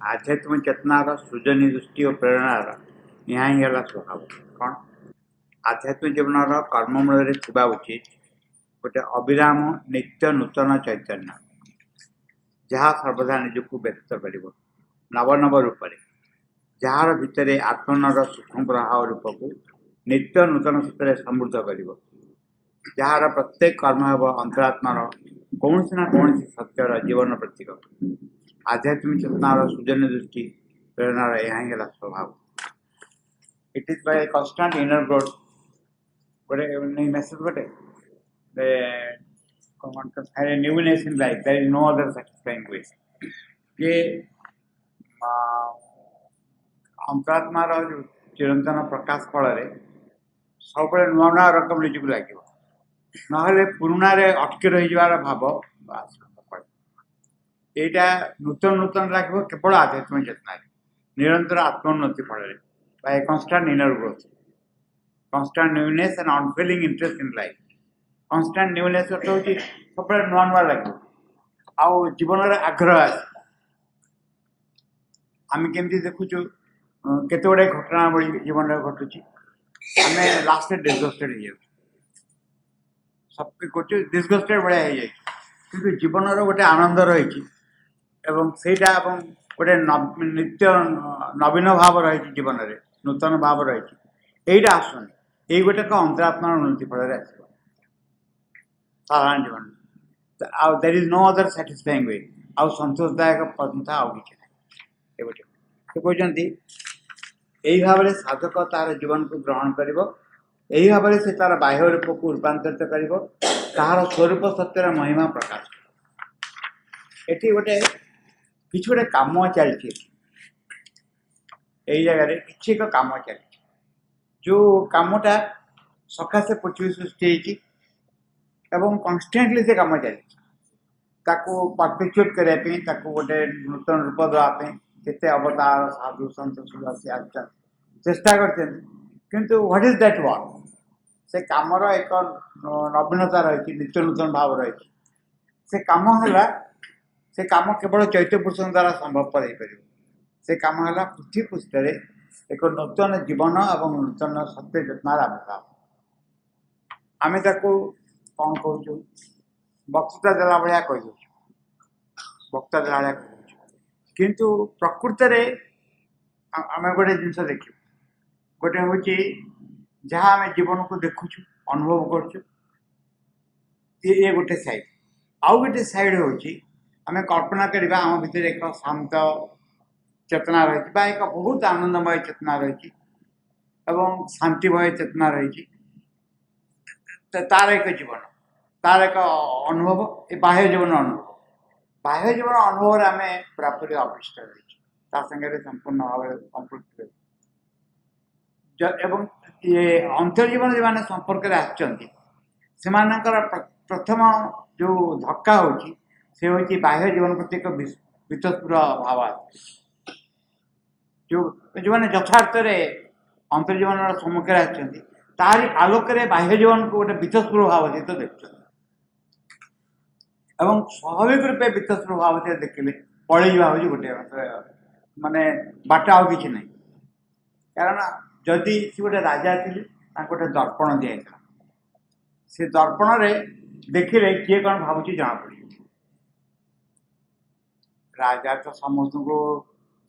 आध्यात्मिक चेतनार सृजनी दृष्टि और प्रेरणार यहाँ ही है स्वभाव कौन आध्यात्मिक जीवन कर्ममूल थी उचित गोटे अविराम नित्य नूतन चैतन्य जहाँ सर्वदा निजक व्यक्त कर नव नव रूप जार भितर आत्मनर सूक्ष्म प्रभाव रूप को नित्य नूतन सूत्र समृद्ध कर जार प्रत्येक कर्म हे अंतरात्मार कौन ना कौन सत्यर जीवन प्रतीक आध्यात्मिक चेतनार सृजन दृष्टि प्रेरणार यहाँ ही स्वभाव it is by constant inner growth गोटे मेसेज गोटे newness in life there is no other satisfying way ये अंतरात्मार जो चिरंतन प्रकाश फल सब नुआ नुआ रकम निजक लगे ना पुराण अटकी रही भाव यहाँ नूतन नूतन लगे केवल आध्यात्मिक चेतना निरंतर आत्मोन्नति फल by constant inner growth constant newness and unfailing interest in life constant newness अर्थ हूँ सब नुआ नुआ लगे आउ जीवन आग्रह आस आम केमती देखुचु केते गुड़े घटना जीवन में घटुची आम लास्ट डिसगस्टेड हो सब कुछ डिसगस्टेड भाया हो जाए कि जीवन गोटे आनंद रही सेटा गोटे नित्य नवीन भाव रही जीवन में नूतन भाव रही यहीटा आसुनि यही गोटे अंतरात्मार उन्नति फल साधारण जीवन there is no other satisfying way आउ संतोषदायक पंथा आउ कि गोटे से कहते यही भाव में साधक तार जीवन को ग्रहण कर यही भाव में से तार बाह्य रूप को रूपांतरित कर तार स्वरूप सत्यर महिमा प्रकाश ये गोटे कि गोटे कम चलती जगह कि एक कम चलती जो कमटा सकाशे पृथ्वी सृष्टि एवं कन्स्टांटली से कम चलती परफेक्चुएट करने गोटे नूतन रूप देवाई केते अवतार साधु सन्त सुदासी आचार्य चेष्टा करते किंतु व्हाट इज दैट वर्क से कामर एक नवीनता रही नित्य नूतन भाव रही से काम है से काम केवल चैत्य पुरुष द्वारा संभवपर हो पार से काम है पृथ्वी पृष्ठ एक नूतन जीवन और नूतन सत्य चेतनार आविर्भाव आम कौन कहूँ वक्तृता देला भाया कह वक्ता देला भाया किंतु प्रकृत आम गोटे जिनस देख गोटे हूँ जहाँ आम जीवन को देखुचु अनुभव करुँ ये गोटे साइड आउ गोटे साइड हूँ आम कल्पना करवा आम भर एक शांत चेतना रही एक बहुत आनंदमय चेतना रही शांतिमय चेतना रही तार एक जीवन तार एक अनुभव ये बाह्य जीवन अनुभव बाह्य जीवन अनुभव आम पूरापूरी अभिष्ट रही संगे संपूर्ण भाव संपृक्त एवं ये अंतर्जीवन जो मैंने संपर्क से प्रथम जो धक्का होची से होची बाह्य जीवन प्रति एक वितस्पुर भाव जो जो मैंने यथार्थ अंतर्जीवन सम्मुखें तारी आलोक बाह्य जीवन को गोटे वितस्पुर भाव सहित देखते एवं स्वाभाविक रूपे वितस्पुर भाव से देखिले पलि हूँ गोटे माने बाट आउ कि ना कारण जदि सी गोटे राजा थे गोटे दर्पण दिखाई से दर्पण देखिले किए कौन भावुँ जना पड़ राजा तो समस्त को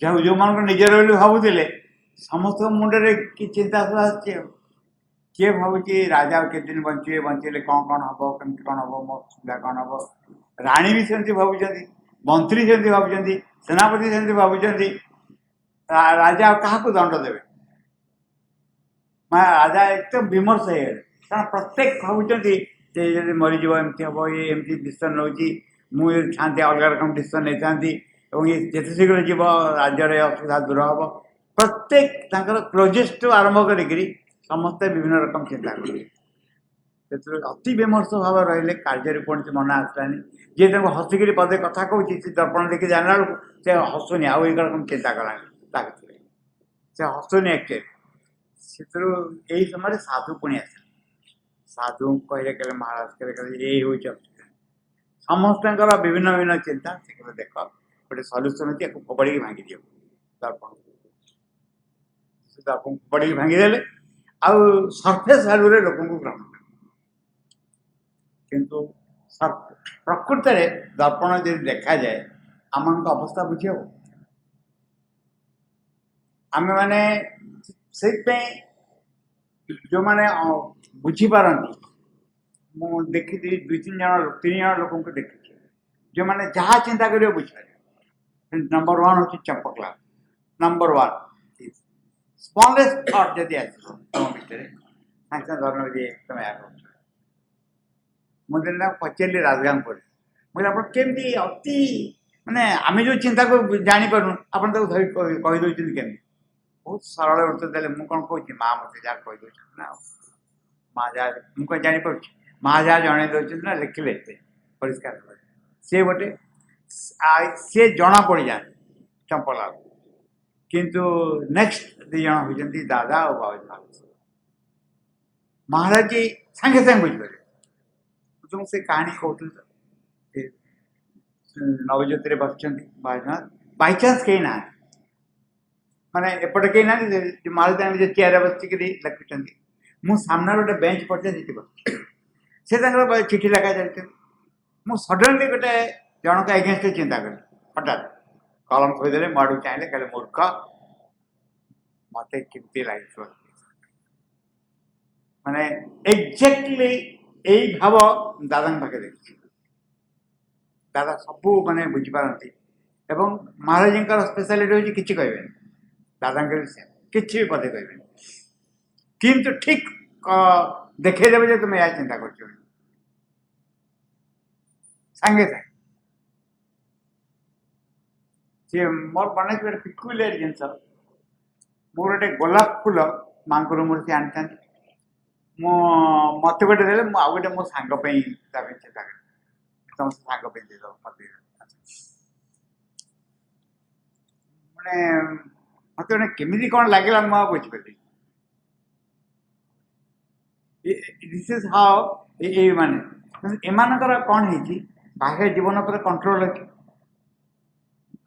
जो मान निजर बोली भावुले समस्त मुंडे कि चिंता सब आसचे किए भावुँ राजा के दिन बचे बचेले कौन कौन हम कमी कौन हम मो सुविधा कौन हम राणी भी सेमती भावुं मंत्री सेमती भावुं सेनापति सेमती भावुं राजा क्या दंड देवे राजा एकदम विमर्श हो कारण प्रत्येक भावुँ मरीज एमती हम ये एमती डिसीजन नौ मुझे था अलग रकम डिसीजन नहीं था ये जिते शीघ्र जीव राज्य असुविधा दूर हम प्रत्येक क्लोजेस्ट आरंभ करी समस्ते विभिन्न रकम चिंता कर अति विमर्श भाव रही कार्य कौन मन आसलानी जी हसिक पदे कथा कहूँ दर्पण देखिए जानला बेलू से हसुनी आउ एक रकम चिंता कला से हसुनी एक्चुअली से यही समय साधु पुणी आस साधु कहले कहले महाराज कहले कहले यही हूँ समस्त विभिन्न विभिन्न चिंता से देख गोटे सल्यूसन अच्छी फोपाड़ी भांगी दियो दर्पण से दर्पण फोपाड़ी भांगीदे आउ सरफेस भैल्यू लोक ग्रहण कर किंतु प्रकृत में दर्पण जो देखा जाए आम अवस्था बुझी हम आम मैंने जो मैंने बुझीपारती मु देखी 2-3 लोक देखी जो मैंने जहाँ चिंता कर बुझे नंबर 1 हूँ चंपकलाल नंबर 1 स्मॉलेस्ट थॉट जदि आसते धर्म तुम मुझे पचारि राजगांग पर मुझे आप केमती अति माने आम जो चिंता को जापर आप कहीदे केमी बहुत सरल उत्तर देते मुझे कौन कहूँ माँ मत जहाँ कहीदे ना माँ जहाँ मुझे जापर माँ जहाँ जन दौरान ना लिखिले परिष्कार सी गोटे सी जना पड़ जाए चंपलाल किंतु नेक्स्ट 2 जन होती दादा और बाबा महाराज जी सांगे सांगे बुझे तुम से कहानी कहते नवज्योति बस बाईचान्स कहीं ना माने एपटे कहीं ना महाराज जो चेयर बसिक लिखुं मु सामने गोटे बेंच पड़े से चिठी लेखा चलते मु सडनली गोटे जनक एगेन्स्ट चिंता कली हठात कलम खोदे मुझे चाहिए कहले मूर्ख मत केमती लगे माने एक्जाक्टली यही भाव दादा पाखे देखी दादा सबू माने बुझीपारती एवं महाराज स्पेशलिटी हूँ कि कहे दादा किसी भी पदे कहे किंतु ठीक देखईदेवे जो तुम यह चिंता कर सांगे सांगे सी मोर बन गोटे पिकुलियर जिनस मोर गोटे गोलाप फूल माँ को मूर्ति आनी मत गोटे दे आउ गोटे मो सांग चिंता कर तुम सांग दे मत मैंने मत गोटे केमी कौन लगे मुझे बुझीपारि दिस इज हाउ ये माने एमानकर कौन है बाह्य जीवन पर कंट्रोल अच्छी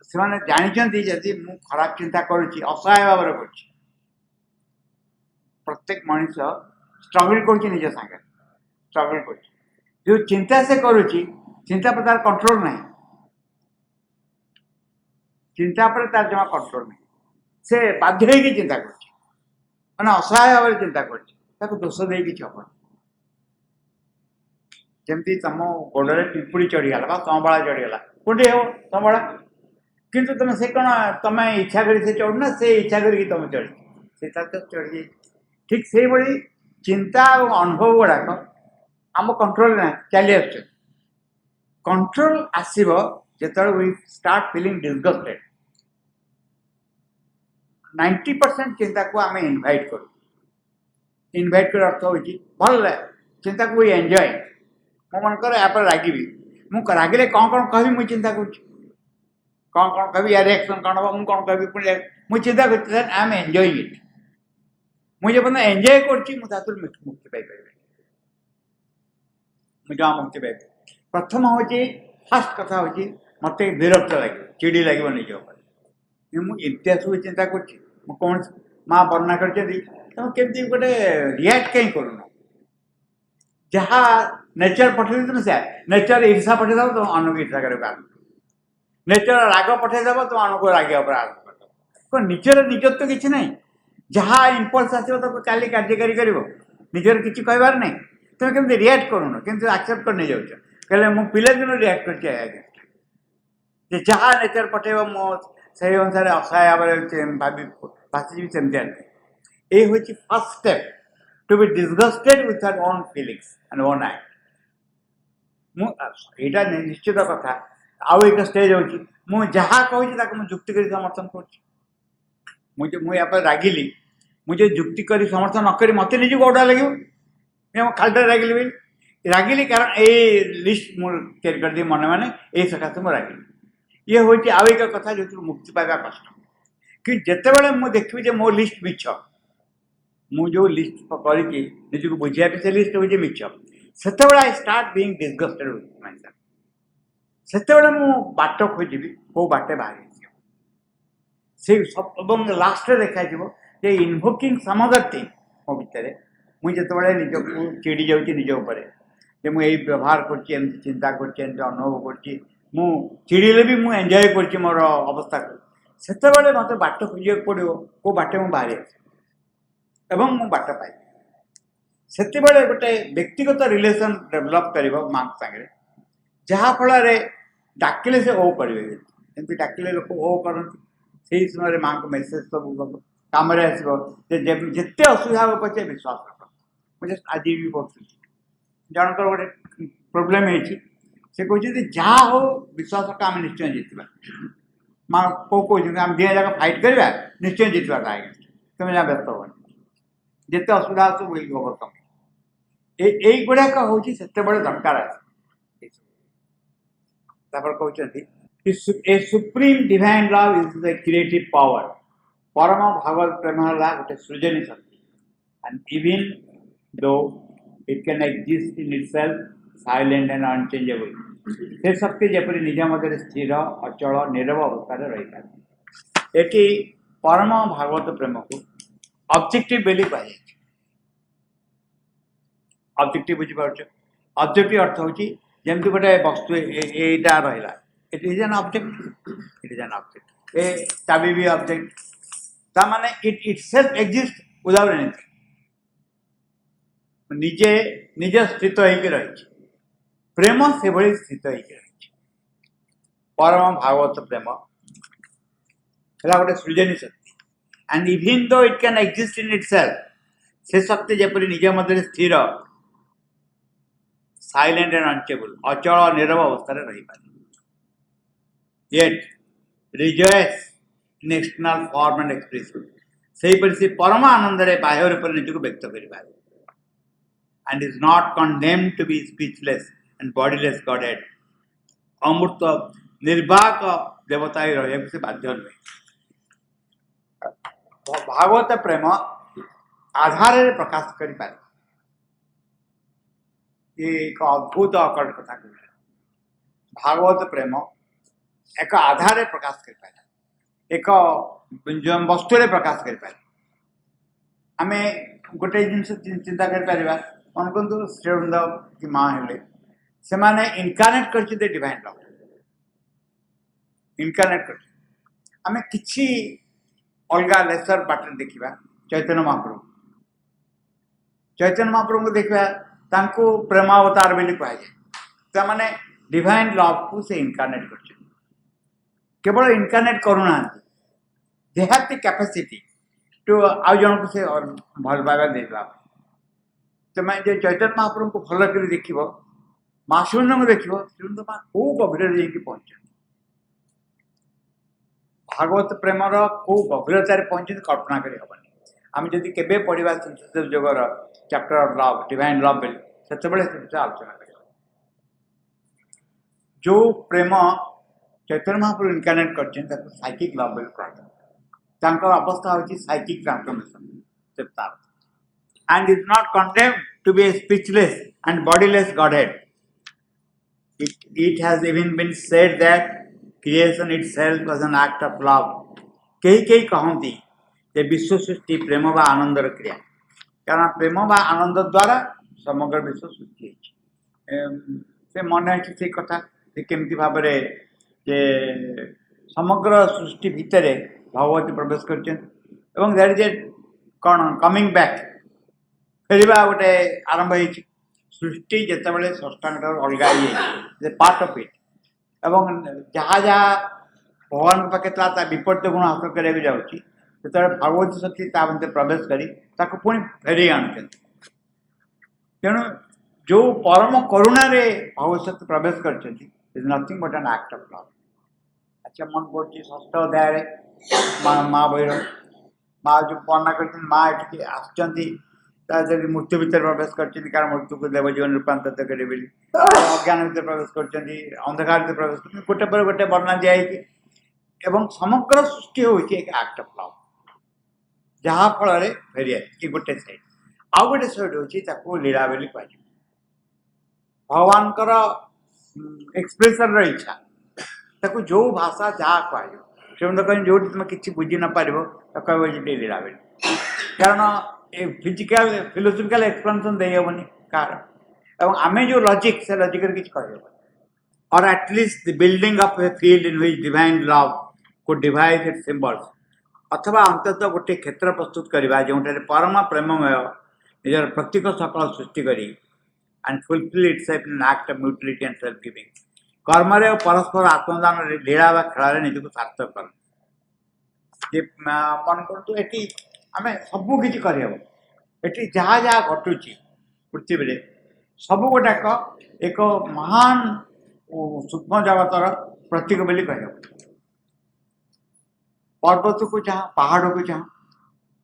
से जानते जदि मु खराब चिंता करुच्ची असहाय भाव कर प्रत्येक मनीष स्ट्रगल कर निज सागर स्ट्रगल कर जो चिंता से करुच्ची चिंता पर तार कंट्रोल नहीं चिंता पर तार जमा कंट्रोल नहीं से बाध्य होगी चिंता कर असहाय भाव चिंता कर दोष दे कि हम जमी तुम गोड़े पिंपुड़ी चढ़ीगला संबला चढ़ीगला कोटे हो संबला किंतु तुम से कौन तुम इच्छा कर चढ़ना से इच्छा करके तुम चढ़ से तो चढ़ी ठीक से भाई चिंता और अनुभव गुड़ाक आम कंट्रोल ना चली आस कंट्रोल आसब जो वी स्टार्ट फीलिंग डिस्गस्टेड 90% चिंता को आम इनवाइट करूँ इनवाइट कर अर्थ हो भल चिंता को एंजॉय मो मनकर यहाँ रागिबी मुझे रागिले कौन कौन कह मुझे चिंता कौन कौन कह या रिएक्शन कौन हम मुझे कौन कह पुणी मुझे चिंता कर आई एम एंजॉयिंग इट मुझे जो एंजॉय कर मुक्ति पाई मुझे मुक्ति पाई प्रथम हूँ फास्ट कथा हूँ मत विरक्त लगे चिड़ी लगे निज मुझे इतिहास को चिंता कौन माँ वर्णना कर तुम केमती गोटे रिएक्ट कहीं करूना जहाँ नेचर पठे तुम से नेचर ईर्षा पठेद तुम अनु ईर्षा कर नेचर राग पठेदेव तुम अनु को रागे आरम्भ कर निजर निजत्व किसी ना जहाँ इम्पल्स आसो तो काली कार्यकारी कर निजर किसी कहबार नहीं तुम केमती रिएक्ट करून कि एक्सेप्ट कर नहीं जाऊँ कहले मु पिला दिन रिएक्ट कर जहाँ नेचर पठेब मो से अनुसार असहाय भाव भाषी सेमती ये हूँ first step to be disgusted with our own feelings and own act मुझा निश्चित कथा आउ एक स्टेज हो जहाँ कहूँ जुक्ति कर समर्थन कर मुझे रागिली मुझे जुक्ति कर समर्थन नक मत निजी गौड़ा लगे खाली रागिली भी रागिली कारण ये लिस्ट मुझे कर दी मन मैंने यही सकाशे मुझे रागिली ये हूँ आउ एक कथा जो मुक्ति पाइबा कष्ट कि जिते मुझे देखी मो लिस्ट मिछ मु जो लिस्ट कर बुझापी से लिस्ट हूँ मिछ से I start being disgusted with my self ସେତେବେଳେ ମୁଁ ବାଟ ଖୋଜିବି କେଉଁ ବାଟେ ବାହାରି ସେ ଏବଂ ଲାଷ୍ଟରେ ଦେଖାଯିବ ଯେ ଇନଭୋକିଂ ସମ୍ ଅଦର ଥିଙ୍ଗ ମୋ ଭିତରେ ମୁଁ ଯେତେବେଳେ ନିଜକୁ ଚିଡ଼ି ଯାଉଛି ନିଜ ଉପରେ ଯେ ମୁଁ ଏଇ ବ୍ୟବହାର କରୁଛି ଏମିତି ଚିନ୍ତା କରୁଛି ଏମିତି ଅନୁଭବ କରୁଛି ମୁଁ ଚିଡ଼ିଲେ ବି ମୁଁ ଏନ୍ଜୟ କରୁଛି ମୋର ଅବସ୍ଥାକୁ ସେତେବେଳେ ମୋତେ ବାଟ ଖୋଜିବାକୁ ପଡ଼ିବ କେଉଁ ବାଟେ ମୁଁ ବାହାରି ଆସିବି ଏବଂ ମୁଁ ବାଟ ପାଇବି ସେତେବେଳେ ଗୋଟେ ବ୍ୟକ୍ତିଗତ ରିଲେସନ୍ ଡେଭଲପ୍ କରିବ ମାଙ୍କ ସାଙ୍ଗରେ ଯାହାଫଳରେ ଡାକିଲେ ସେ ଓ କରିବେ ଏମିତି ଡାକିଲେ ଲୋକ ଓ କରନ୍ତି ସେହି ସମୟରେ ମାଆଙ୍କ ମେସେଜ୍ ସବୁ କାମରେ ଆସିବ ଯେ ଯେତେ ଅସୁବିଧା ହେବ ପଛେ ବିଶ୍ୱାସ ରଖ ମୁଁ ଜଷ୍ଟ ଆଜି ବି ପଢ଼ୁଥିଲି ଜଣଙ୍କର ଗୋଟେ ପ୍ରୋବ୍ଲେମ୍ ହେଇଛି ସେ କହୁଛନ୍ତି ଯାହା ହଉ ବିଶ୍ୱାସ ରଖ ଆମେ ନିଶ୍ଚୟ ଜିତିବା ମା କହୁଛନ୍ତି ଆମେ ଦୁଇ ଯାକ ଫାଇଟ୍ କରିବା ନିଶ୍ଚୟ ଜିତିବା କାହିଁକି ତୁମେ ଯାହା ବ୍ୟସ୍ତ ହେବନି ଯେତେ ଅସୁବିଧା ଆସୁ ଓଭରକମ୍ ଏଇଗୁଡ଼ାକ ହେଉଛି ସେତେବେଳେ ଦରକାର ଅଛି ତାପରେ କହୁଛନ୍ତି A supreme divine love is the creative power. Parama Bhagavad Prema ହେଲା ଗୋଟେ ସୃଜନୀ ଶକ୍ତି and even though it can exist in itself silent and unchangeable ସେ ଶକ୍ତି ଯେପରି ନିଜ ମଧ୍ୟରେ ସ୍ଥିର ଅଚଳ ନିରବ ଅବସ୍ଥାରେ ରହିଥାଏ ଏଠି ପରମ ଭାଗବତ ପ୍ରେମକୁ ଅବଜେକ୍ଟିଭ ବୋଲି କୁହାଯାଇଛି ଅବଜେକ୍ଟିଭ ବୁଝିପାରୁଛ ଅବଜେକ୍ଟିଭ ଅର୍ଥ ହେଉଛି ଯେମିତି ଗୋଟେ ବସ୍ତୁ ଏଇଟା ରହିଲା it is an object it is an object a चाबी भी object ता माने it itself exists without anything निजे निज स्थित होइके रहिछि प्रेम से भली स्थित होइके रहिछि परम भागवत प्रेम हला गोटे सृजनी शक्ति and even though it can exist in itself से शक्ति जेपरि निज मध्य स्थिर साइलेंट एंड अनचेबल अचल निरव अवस्था रे रहि पारे yet rejoice in external form and expression सही पर से परम आनंद रे बाह्य रूप निज को व्यक्त करि पारे and is not condemned to be speechless and bodiless godhead अमृत निर्वाक देवता ही रहे से बाध्य नहीं भागवत प्रेम आधार रे प्रकाश करि पारे ये एक अद्भुत अकट कथा कहले भागवत प्रेम एक आधार प्रकाश कर पाए एक वस्तु प्रकाश कर पाए आम गोटे जिनस चिंता कर मन कहतु श्रीवृंद कि माँ हेले से माने इनकार्नेट कर डिवाइन लव इनकार्नेट कर आम कि अलग लेसर बाट देखा चैतन्य महाप्रभु को देखा प्रेमावतार बोली कहुए माने डिवाइन लव को से इनकार्नेट कर केवल इनकार्नेट करूना they have the capacity to आउ जन को से भल पाइबा देला तुम जो चैतन्य महाप्रभु को भल कर देख माँ शून्य को देख शून्य माँ कौ गभीर जाकि पहुँच भागवत प्रेमर कौ गभीरतार पहुँचे कल्पना कर हेनी आम जदि केवे पढ़ा synthesis jogger chapter of love divine love बोली से आलोचना कर जो प्रेम चैतन्य महाप्रभु इनकार्नेट कर साइकिक लव बोली कहते अवस्था होची psychic transformation and is not condemned to be a speechless and bodiless godhead it has even been said that creation itself was an act of love कई कहती जे विश्व सृष्टि प्रेम बा आनंदर क्रिया कारण प्रेम बा आनंद द्वारा समग्र विश्व सृष्टि से मन से कथा केमती भाव जे समग्र सृष्टि भितर भगवती प्रवेश कर देयर इज ए कौन कमिंग बैक फेरवा गोटे आरंभ हो सृष्टि जिते षष्ठांग अलग हो पार्ट ऑफ इट एवं जहाँ जहाँ भगवान पाखे विपरीत गुण हासिल कराया जाऊँगी से भगवती शक्ति मध्य प्रवेश करी पुणी फेर आणुच्च तेणु जो परम करुणा रे भगवती शक्ति प्रवेश कर nothing but an act of love अच्छा मन पड़े षष्ठ अध्याय माँ बहिर माँ जो वर्णना कर माँ ये आसि मृत्यु भितर प्रवेश कर कारण मृत्यु को देवजीवन रूपांतरित करें अज्ञान भितर प्रवेश कर अंधकार भितर प्रवेश कर गोटे पर गोटे वर्णना दिखाई एवं समग्र सृष्टि हूँ एक एक्ट ऑफ लव जहाँ फल फेरी ये गोटे साइड आउ गोटे साइड हूँ लीला बोली कह भगवान एक्सप्रेशन इच्छा ताको जो भाषा जहाँ कह जो तुम किसी बुझी न पार कह लीला बेली कारण ए फिजिकल फिलोसफिकल एक्सप्लेनेशन दे हेनी कार आम जो लॉजिक से लॉजिक किसी कह और at least the building of a field in which divine love को डिवाइड इट सिंबल्स अथवा अंततः गोटे क्षेत्र प्रस्तुत करवा जो परम प्रेममय निजर प्रतीक सकल सृष्टि करी and fulfill itself in an act of mutility and self-giving. कर्मरे और परस्पर आत्मदान लीला व खेल निजक सार्थक कर मन कर ये आम सबू कि ये जहाँ जहाँ घटुची पृथ्वी सब गुटाक एक महान सूक्ष्म जगतर प्रतीक बोली कह पर्वत को चाह पहाड़ को चाह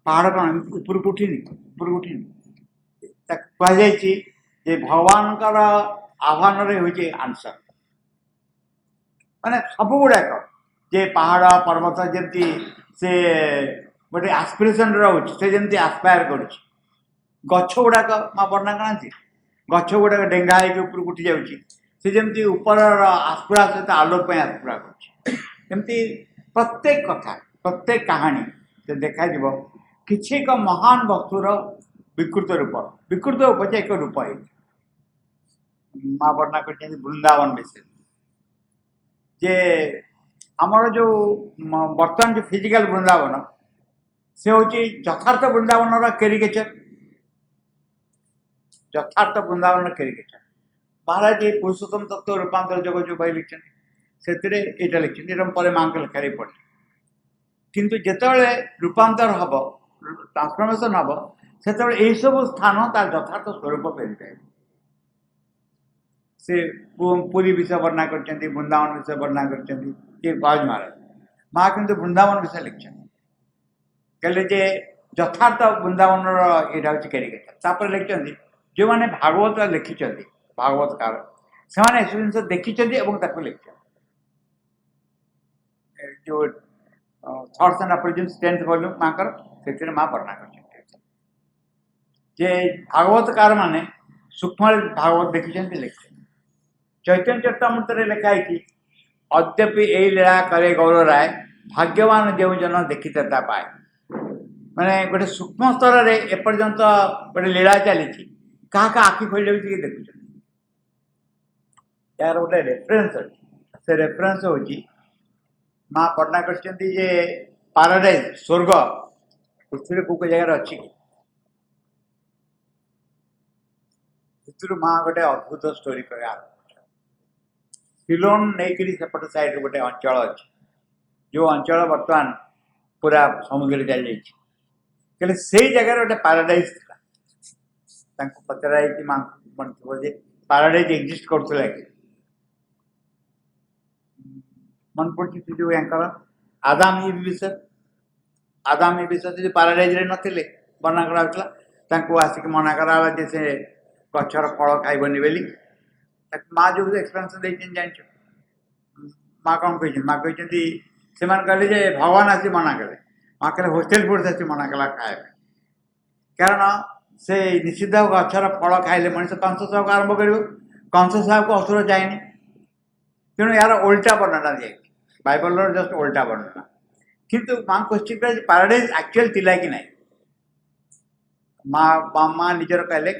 पहाड़ कौन ऊपर को उठिनी कहुई जे भगवान आह्वान हूँ आंसर माने सब गुड़ाक जे पहाड़ पर्वत जमी से गोटे आस्पिरेसन रोचे जमी आस्पायर कर गछ गुड़ाक माँ वर्णा करती गछ गुड़ाक डेंगा होकर उठी जाऊँगी ऊपर आस्पुरा सहित आलोक आस्पुरा करती प्रत्येक कथा प्रत्येक कहानी से देखा किसी एक महान वस्तुर विकृत उपजे एक रूप है माँ वर्णा कर वृंदावन विषय जे आमर जो बर्तमान जो फिजिकल वृंदावन से हूँ यथार्थ वृंदावन कैरिकेचर यथार्थ वृंदावन कैरिकेचर महाराज ये पुरुषोत्तम तत्व रूपांतर जगत जो भाई लिखते से लिखते पर माँ को लेखार पढ़े किंतु जिते रूपांतर हम ट्रांसफॉर्मेशन हम से सब स्थान तार यथार्थ स्वरूप फेरी से पुरी विषय वर्णना कर वृंदावन विषय वर्णना कर महाराज माँ किंतु वृंदावन विषय लिखते कहले जे यथार्थ वृंदावन यहाँ हूँ कैरिकेचर लिखते जो मैंने भागवत लिखिं भागवतकार से जिन देखी लिखते जो thoughts and approaches 10th volume माँ से माँ वर्णना कर भागवतकार माने सूक्ष्म भागवत देखी लिखते चैतन्य चरितमृत लिखाई कि अद्यपि यही लीला करे गौर राय भाग्यवान जो जन देखीता पाए मैंने गोटे सूक्ष्म स्तर में एपर्यंत गोटे लीला चली क्या आखि खोल देखुं यार गोटे रेफरेन्स अच्छी से रेफरेन्स हूँ माँ वर्णना कर पाराडाइज स्वर्ग पृथ्वी को जगार अच्छी माँ गोटे अद्भुत स्टोरी कह सिलोन नहीं सेपट साइड गोटे अंचल अच्छी जो अंचल बर्तमान पूरा समुद्र चली जाइए से जगह गोटे पाराडाइज था पचराई माँ मन थी पाराडाइज एक्जिस्ट करुला कि मन पड़ी जो यांकर आदाम ई विषय जो पाराडाइज रे वर्णना कराला आसिक मना कराला से गचर फल खाइबनी बोली माँ जो एक्सप्लेनेसन देती जान माँ कौन कही माँ कहते से कहले भगवान आसी मना कले माँ कहले होस्टेल फूड्स आसी मना कला खाए कारण से निषिद्ध गचर फल खाइले मनीष कंस साहब को आरंभ कर कंस साहब को असुर जाएनि तेणु यार उल्टा वर्णना दिए बाइबल जस्ट उल्टा वर्णना किंतु माँ क्वेश्चन कर पाराडाइज एक्चुअल थिला कि नहीं माँ निजर कहले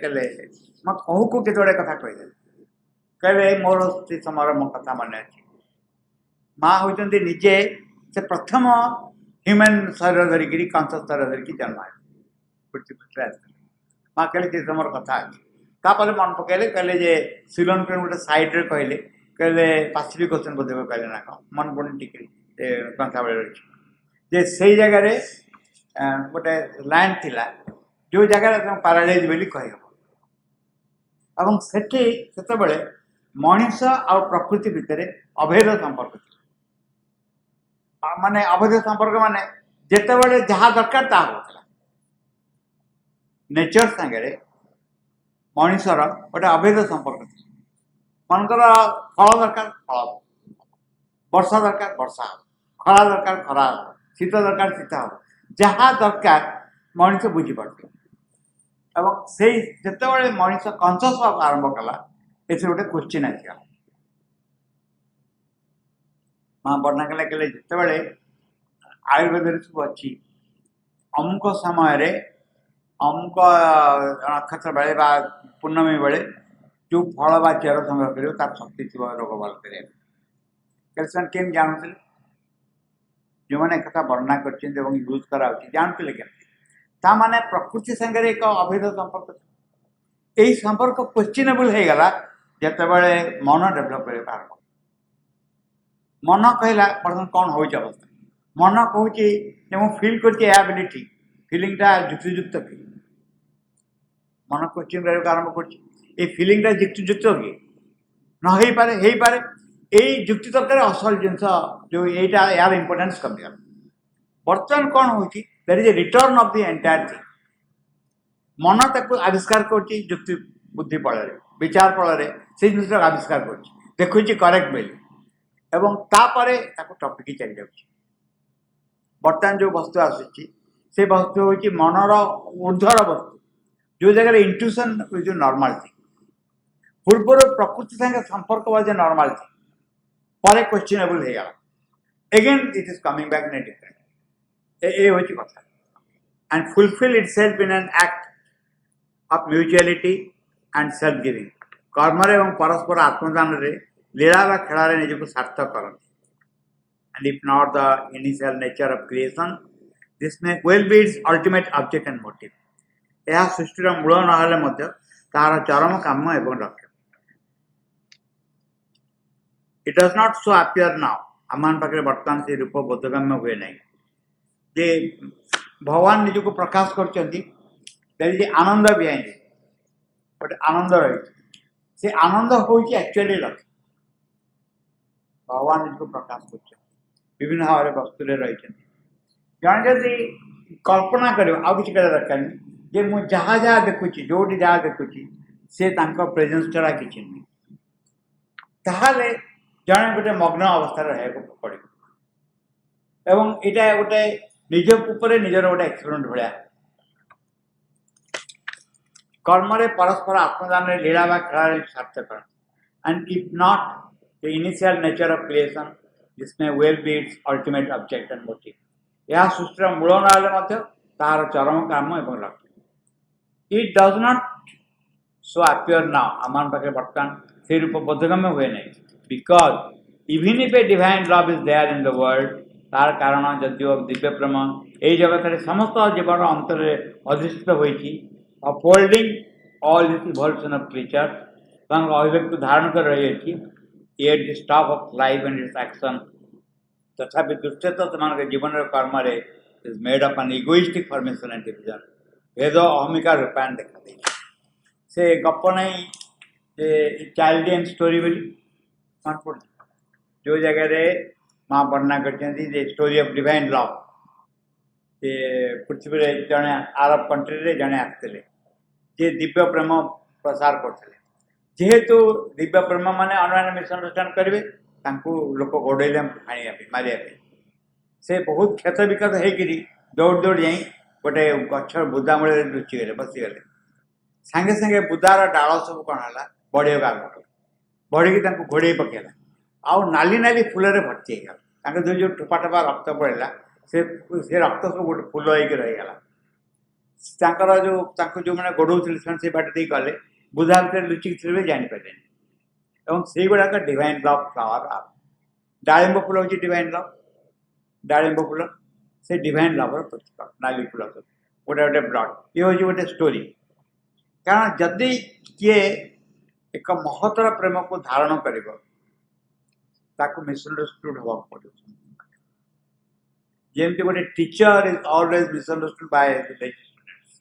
माँ कहू को केतोड़े कथा कही कहले मोर स्त्री समय मो कथा मन अच्छी माँ होती निजे से प्रथम ह्यूमन शरीर धरिकी कंस शरीर धरिकी जन्म पृथ्वी माँ कहले समय कथा अच्छी तापर मन पकड़े कहले जे सिलोन पे गोटे सैड्रे कहले कहले पासिफिक ओशन बोधे कहले ना कौन मन पड़े टिके कंसा बेले रही से जगार गोटे लैंड थिला जो जगह पाराडाइज बोली कह से मनीष आ प्रकृति भितर अभेद संपर्क माने अभेद संपर्क माने जिते जहाँ दरकार ता होता नेचर सांगे मनीषर गोटे अभेद संपर्क मनकर फल दरकार फल वर्षा दरकार वर्षा खरा दरकार खरा शीत दरकार शीत हो जहाँ दरकार मनीष बुझीपार से जिते मनीष कन्सियस आरंभ कला ए गोटे क्वेश्चन आसगला माँ वर्णना कले कले जिते आयुर्वेद सब अच्छी अमुक समय अमुक नक्षत्र बेले पूर्णमी बेले जो फल बा चेर संग्रह कर तार शक्ति थी रोग भल कर केम जानते जो मैंने एक वर्णना कर यूज करा जानते के माने प्रकृति संगे एक अभेद संपर्क यही संपर्क क्वेश्चनेबल हो गला जिते बड़े मन डेभलप कर मन कहला बर्तमान कौन हो अवस्था मन कहूँ फिल कर फिलिंगटा युक्तियुक्त कि मन क्वेश्चन कर आरंभ कर फिलिंगटा युक्तियुक्त कि न पारे यही युक्ति तर्क असल जिनस जो यहाँ यार इम्पोर्टेंस कमिगला बर्तमान कौन हो there is a return of the entire thing मन ताको आविष्कार कर युक्ति बुद्धि फल विचार फल से जिन आविष्कार कर देखु करेक्ट बोली एवं तापरे टपिक चली जाऊँ बर्तमान जो वस्तु आसूची से वस्तु हूँ मनर ऊर्धर वस्तु जो जगह इंट्यूशन जो नॉर्मल थी पूर्वर प्रकृति संगे संपर्क जो नॉर्मल थी पर क्वेश्चनेबल हो गला again it is coming back in different ये हूँ कथा and fulfil itself in an act of mutuality and self giving कर्म एवं परस्पर आत्मदान रे लीला व खेल निजक सार्थक करते and if not the initial nature of creation, this may well be its ultimate object and motive. यह सृष्टिर मूल ना तार चरम काम एवं लक्ष्य it does not so appear now आम पाखे बर्तमान से रूप बोधगम्य हुए ना जे भगवान निज को प्रकाश कर आनंद बिहाइंड गोटे आनंद रही से आनंद हूँ एक्चुअली लक्ष्य भगवान निज को प्रकाश कर विभिन्न भाव में वस्तु रही जन जदि कल्पना कर कि दरकार नहीं जे मुझे जहाँ जहाँ देखुची जोटी जहाँ देखुची से प्रेजेंस छड़ा कि ताहले जड़े गोटे मग्न अवस्था रहा पड़े एवं यहाँ गोटे निज उपर निजर गोटे एक्सपेरिमेंट भाया कर्म परस्पर आत्मदान लीला व खेल सार्थक and if not the initial nature of creation जिसमें will be its ultimate object and motive यह सृष्टिर मूल ना तार चरम काम एवं लक्ष्य it does not so appear now आम पाखे बर्तमान से रूप बोधगम्य हुए ना because even if a divine love is there in the world तार कारण जदिव दिव्य प्रेम यही जगत समस्त जीवन अंतर अधिष्ठित होती upholding all this evolution of creatures अभिव्यक्ति धारण कर रही है at the stop of life and it's action तथा दुष्टता से जीवन कर्म is made up an egoistic formation and division भेद अहमिका रूपायन देखा दी से गप नहीं चाइल्ड एंड स्टोरी बोली मन पड़ जो जगह माँ वर्णना कर स्टोरी ऑफ डिवाइन लव पृथ्वी जड़े आरब कंट्री जड़े आसते जे दिव्य प्रेम प्रसार करते जेहेतु दिव्य प्रेम माने अन्य मिसअंडरस्टैंड करेंगे लोक गोड़े मारे से बहुत क्षत विक्षत होकर दौड़ दौड़ जा गोटे गछ बुदा मूल लुचिगले बसीगले सांगे सांगे बुदार डाल सब कौन है बढ़ेगा आगे बढ़ी घोड़े पकेला आउ नाली नाली फूल भर्ती होगा जो ठोपा ठोपा रक्त पड़ेगा से रक्त सब गोटे फूल होकर रहीगला जो मैंने गोड़े से बाट दे गले बुधा भर लुचिक थे जापारे और से गुड़ाक डिवाइन लव फ्लावर डालिंब फूल हूँ डिवाइन लव डालिंब फूल से डिवाइन लवर प्रतीक नाली फूल सब गोटे गोटे ब्लड ये हूँ गोटे स्टोरी कारण जदि किए एक महतर प्रेम को धारण कर मिसअंडरस्टूड हवा पड़ो जमी गोटे teacher is always misunderstood by students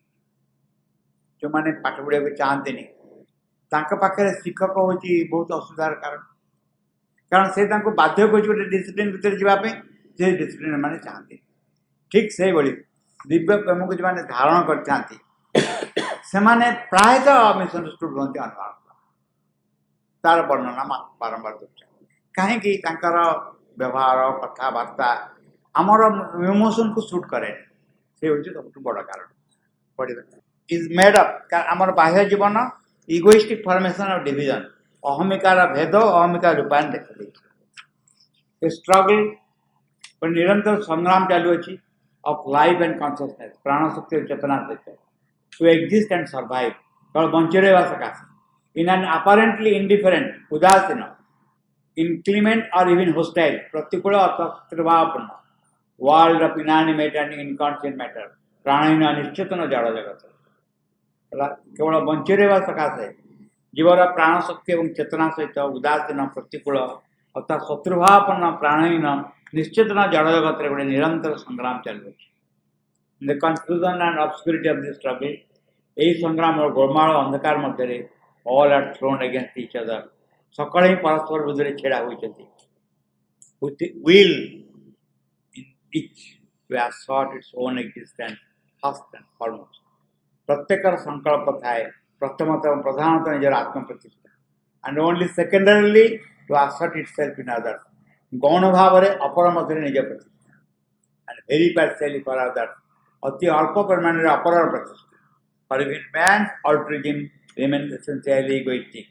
जो मैंने पाठ पढ़ा चाहते पाखे शिक्षक हूँ बहुत असुविधार कारण से बाध्य कर गोटे डिसिप्लिन भर जावाई से डिसिप्लिन मैंने चाहते ठीक से भाई दिव्य प्रेम को जो मैंने धारण कर प्रायतः मिसअंडरस्टूड हमें अनुमान तार वर्णना बारंबार कहीं व्यवहार कथबार्ता आमर इमोशन को सुट करे से हूँ सब बड़ कारण पढ़ा इज मेड अप आमर बाह्य जीवन इगोइस्टिक फॉर्मेशन ऑफ डिवीजन अहमिकार भेद अहमिका रूपायन देखा ए स्ट्रगल पर निरंतर संग्राम चालू अच्छी ऑफ लाइफ एंड कॉन्शियसनेस प्राण शक्ति और चेतना सहित टू एग्जिस्ट एंड सर्वाइव केवल बंची रहा सकाशे इन एन अपरेंटली इंडिफरेंट उदासीन inclement or even hostile प्रतिकूल अथवा शत्रुभावपूर्ण world of inanimate and inconscient matter प्राणहीन अनिश्चेतन जड़ जगत केवल बंची रहा सकाशे जीवर प्राण शक्ति और चेतना सहित उदासीन प्रतिकूल अर्थात शत्रुभावपूर्ण प्राणहीन निश्चेतन जड़ जगत गोटे निरंतर संग्राम चलू the confusion and obscurity of the struggle यही संग्राम और गोलमाल अंधकार मध्य all are thrown against each other सकाल ही परस्पर विरुद्ध छेड़ा होती will in each to assert its own existence first and foremost प्रत्येक संकल्प थाए प्रथमतः प्रधानतः निजर आत्म प्रतिष्ठा and only secondarily to assert itself in others गौण भाव में अपर मध्य निज प्रतिष्ठा and very partially for others अति अल्प परिमाण अपर प्रतिष्ठा for even man altruism remains essentially egoistic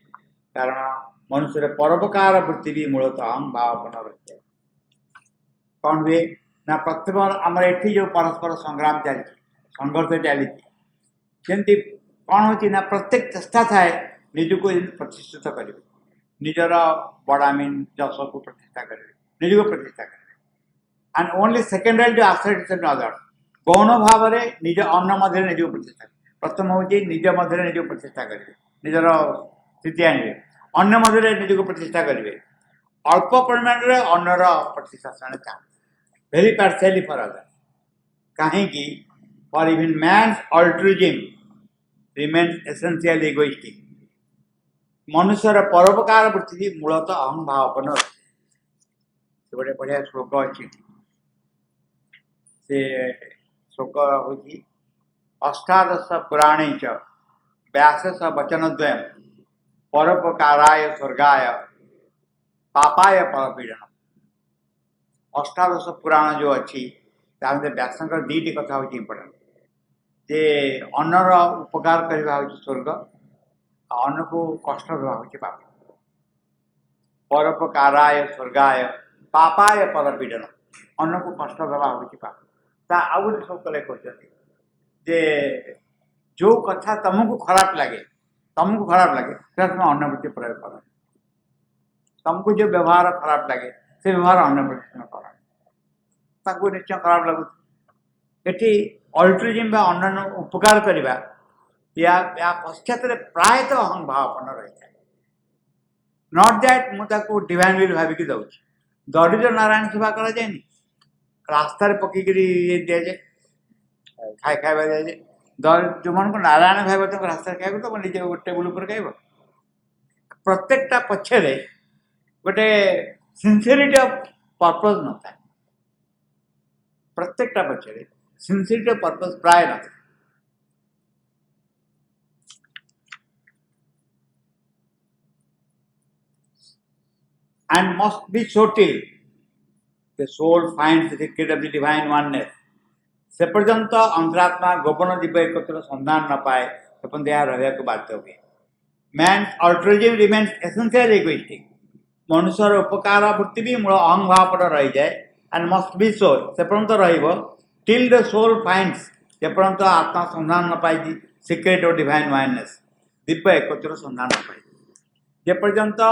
कारण मनुष्य परोपकार वृत्ति भी मूलतः अहम भावना रही है कौन हुए ना प्रत्येक आम एटी जो परस्पर संग्राम चली संघर्ष चली जमी कौन हो प्रत्येक चेष्टा थाए निजक प्रतिष्ठित करेंगे निजर बड़ामी जश को प्रतिष्ठा करेंगे निज को प्रतिष्ठा करेंगे and only secondary to assert others गौण भाव में निज अन्न मध्य निज को प्रतिष्ठा प्रथम हूँ निज मध्य निज को प्रतिष्ठा करेंगे निजर स्थिति आने अन्य मध्य निज को प्रतिष्ठा करेंगे अल्प परिमाण में अन्नर प्रतिष्ठा चाहते वेरी पार्शियली फॉर अदर कहीं for even man's altruism remains essentially egoistic मनुष्यर परोपकार वृत्ति मूलतः अहम भावपन गोटे बढ़िया श्लोक अच्छी से श्लोक हूँ अष्टादश पुराणे च व्यास वचनद्वयम् परोपकाराय स्वर्गाय पापाय परपीड़न अष्टादश पुराण जो अच्छी व्यासंकर दीटी कथा हूँ इम्पोर्टेंट जे अन्नर उपकार करवा हूँ स्वर्ग अन्न को कष्ट देवा हूँ पाप परोपकाराय स्वर्गाय पापाय परपीड़न अन्न को कष्ट देवा हूँ पाप ता आउ गोटे सब कहते जे जो कथा तुमको खराब लगे तुम अन्नवृत्ति प्रयोग कर तुमको जो व्यवहार खराब लगे से व्यवहार अन्नवृत्ति कर निश्चय खराब लगुच ये अल्ट्रुइज्म अन्न उपकार करवा या पश्चात प्रायतः अहम भावपन रही है नॉट दैट मुझे डिवाइन विल भाविकी दौर दरिद्र नारायण सेवा करा जाए रास्तार पकईकि दि जाए खाଇବା दिए जो मन को नारायण भाव तुम रास्ता खाइब तुम निजे टेबुल पर खाइब प्रत्येकटा पक्षे गोटे सिंसियरिटी ऑफ पर्पस न था प्रत्येकटा पक्षे सिंसियरिटी ऑफ पर्पस प्राय न था and must be so till the soul finds the secret of the divine oneness से पर्यंत अंतरात्मा गोपन दीप एक संधान न पाए तो रहा बाध्य हुए man altruism remains essential egoistic मनुष्यर उपकार वृत्ति भी मूल अहम भावपट रही जाए एंड मस्ट बी सो से पर्यंत टिल द सोल फाइंड्स से पर्यंत आत्मा संधान न पाई सिक्रेट और डिवाइन वाइनेस दिव्य एक संधान न पाई जे पर्यंत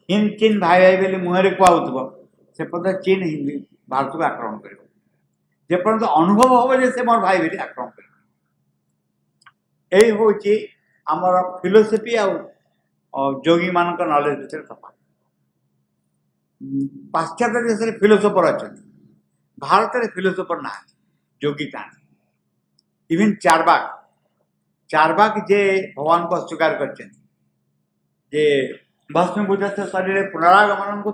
हिंद चीन भाई भाई बोली मुहर कहूब से पर्यंत चीन हिंदी भारत को आक्रमण कर जे पर्यंत अनुभव हम से मोर भाई बोली आक्रमण कर यही हूँ आमर फिलोसफी जोगी मान नॉलेज भर तफात पाश्चात्य देश में फिलोसोफर अच्छा भारत में फिलोसोफर ना जोगी था इवन चारबाग जे भगवान को अस्वीकार कर भस्मीभूत से शरीर पुनरागमन को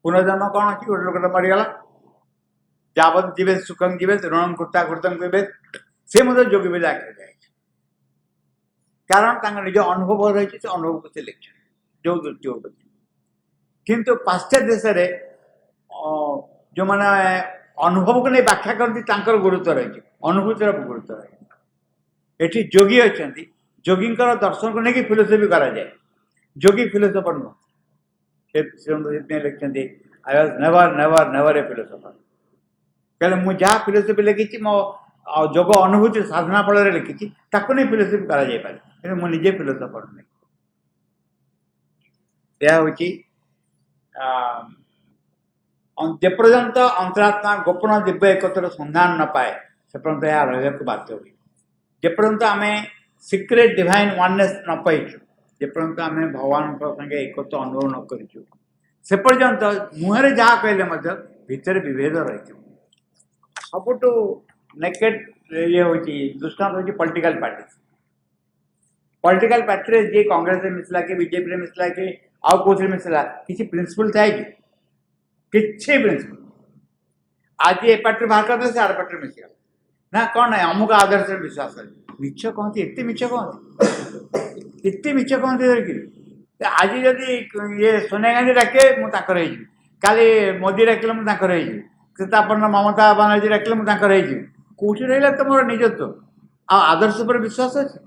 पुनर्जन्म कौन अच्छी गोटे लोक मरीगला जावत जीवे सुखम जीवे ऋणम कृता कृतम पीबे से जोगी बोली आख्या जाए कारण निज अनुभव रही अनुभव को से लिखे जो दृष्टि हो किंतु पाश्चात्य देश जो मैंने अनुभव को नहीं व्याख्या करती गुरुत्व रही अनुभूतिर गुरुत्व रही ये जोगी अच्छा जोगी दर्शन को लेकिन फिलोसफी करा जाए जोगी फिलोसोफर नुह लिखते I was never never never a philosopher कहले मु जहाँ फिलोसफी लिखी मो जोग अनुभूति साधना फल लिखी ताकू नहीं फिलोसफी करा जाय पारे किंतु मु निजे फिलोसोफर नहीं यह होची जेपर्यंत अंतरात्मा गोपन दिव्य एकत्र सन्धान न पाए से पर्यंत यह रहा बाध्य हुई जेपर्यंत आम सिक्रेट डिवाइन वननेस न पाइचु जेपर्यंत आम भगवान संगे एकत्र अनुभव न करूँ से पर्यंत मुहरे जहाँ कहले भितर विभेद रही सबुठ नेकेड ये हूँ दृष्टांत हूँ पॉलिटिकल पार्टी जी कांग्रेस मिसला कि बीजेपी मिसला कि आउ कौन मिसला किसी प्रिंसिपल थाए कि प्रिंसिपल आज ए पार्टी बाहर कर से आर पार्टी मिसगला ना कौन है अमुक आदर्श विश्वास कर मिछ कहती एत मिछ कहती एत मिछ कहती आज जदि ये सोनिया गांधी डाके मुझे काली मोदी डाकिले मुझे सीतापन्न ममता बानार्जी डाकिले मुझे कौटी रहा तो मोर निजत्व आदर्श पर विश्वास अच्छे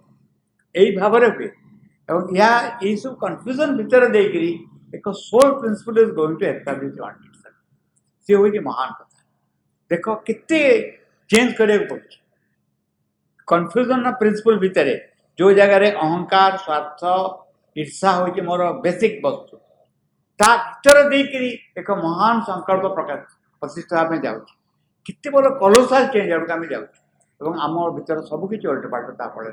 यही भाव हुए और या ये सब कन्फ्यूजन भितर देकरी एक sole principle is going to establish on itself सी हूँ महान कथा देख केते चेंज करिया पड़े कन्फ्यूजन प्रिंसिपल भितर जो जगार अहंकार स्वार्थ ईर्षा हूँ मोर बेसिक वस्तु ता भीतर देकरी एक महान संकल्प प्रकाश प्रतिष्ठा में जाऊँ केते बड़ कलोसाल चेंज आड़ आम जाऊँ आम भीतर सबकि उल्टपाल्ट ता फल